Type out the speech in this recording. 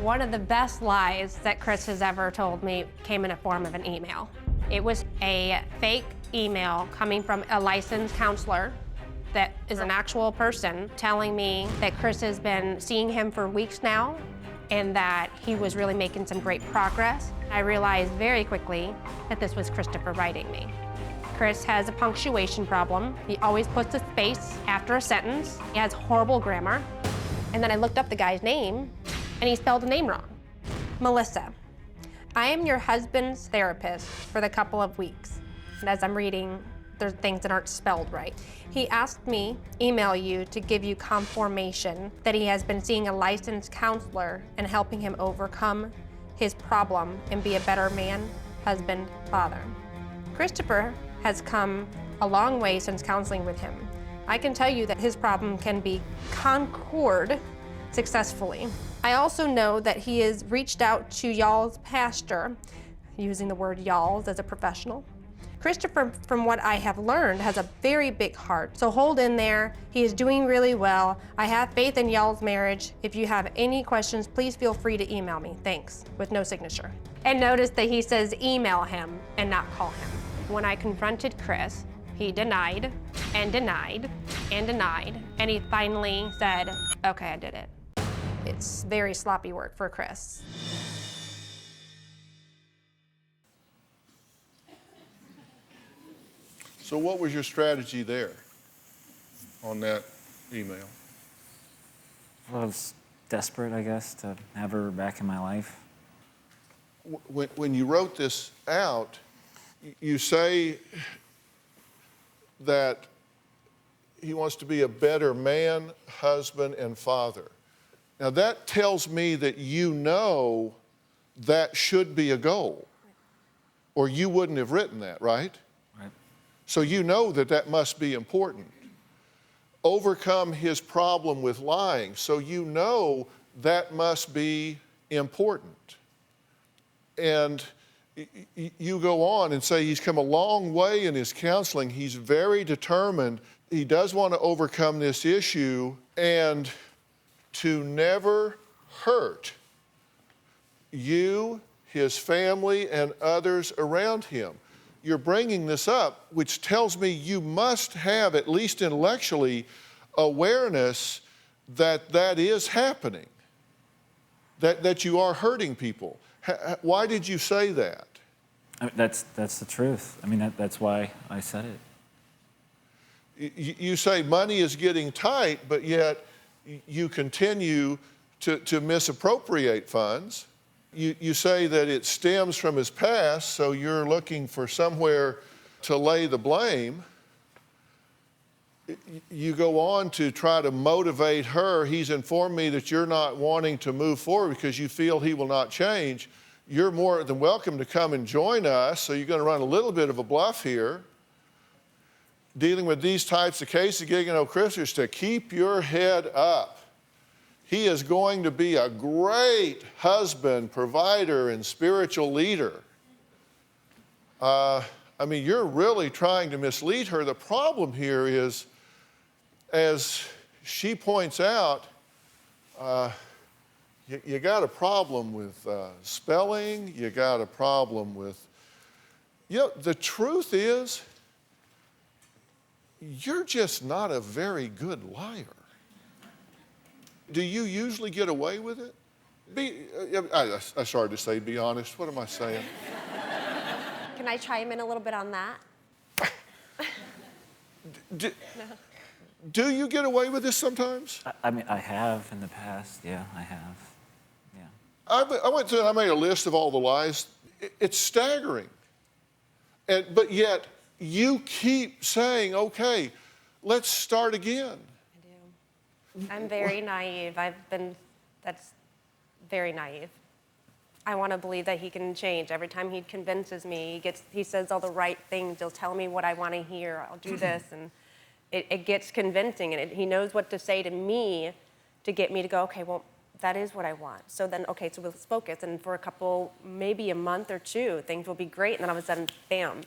One of the best lies that Chris has ever told me came in a form of an email. It was a fake email coming from a licensed counselor that is an actual person telling me that Chris has been seeing him for weeks now and that he was really making some great progress. I realized very quickly that this was Christopher writing me. Chris has a punctuation problem. He always puts a space after a sentence. He has horrible grammar. And then I looked up the guy's name, and he spelled the name wrong. Melissa, I am your husband's therapist for the couple of weeks. And as I'm reading, there's things that aren't spelled right. He asked me, email you to give you confirmation that he has been seeing a licensed counselor and helping him overcome his problem and be a better man, husband, father. Christopher has come a long way since counseling with him. I can tell you that his problem can be conquered successfully. I also know that he has reached out to y'all's pastor, using the word y'all's as a professional. Christopher, from what I have learned, has a very big heart, so hold in there. He is doing really well. I have faith in y'all's marriage. If you have any questions, please feel free to email me. Thanks, with no signature. And notice that he says email him and not call him. When I confronted Chris, he denied and denied and denied, and he finally said, okay, I did it. It's very sloppy work for Chris. So what was your strategy there on that email? Well, I was desperate, I guess, to have her back in my life. When you wrote this out, you say that he wants to be a better man, husband, and father. Now that tells me that you know that should be a goal, or you wouldn't have written that, right? Right. So you know that that must be important. Overcome his problem with lying, so you know that must be important. And you go on and say he's come a long way in his counseling. He's very determined. He does want to overcome this issue and to never hurt you, his family, and others around him. You're bringing this up, which tells me you must have, at least intellectually, awareness that that is happening, that you are hurting people. Why did you say that? I mean, that's the truth. I mean, that's why I said it. You say money is getting tight, but yet you continue to misappropriate funds. You say that it stems from his past, so you're looking for somewhere to lay the blame. You go on to try to motivate her. He's informed me that you're not wanting to move forward because you feel he will not change. You're more than welcome to come and join us, so you're going to run a little bit of a bluff here. Dealing with these types of cases, getting to know Chris is to keep your head up. He is going to be a great husband, provider, and spiritual leader. I mean, you're really trying to mislead her. The problem here is, as she points out, you got a problem with spelling, you got a problem with, the truth is, you're just not a very good liar. Do you usually get away with it? I started to say be honest. What am I saying? Can I chime in a little bit on that? Do you get away with this sometimes? I mean, I have in the past. Yeah, I have. Yeah. I went through and I made a list of all the lies. It's staggering. But yet, you keep saying, okay, let's start again. I do. I'm very naive. That's very naive. I want to believe that he can change. Every time he convinces me, he says all the right things. He'll tell me what I want to hear. I'll do this, and it gets convincing, and he knows what to say to me to get me to go, okay, well, that is what I want. So then, okay, so let's focus. And for a couple, maybe a month or two, things will be great, and then all of a sudden, bam.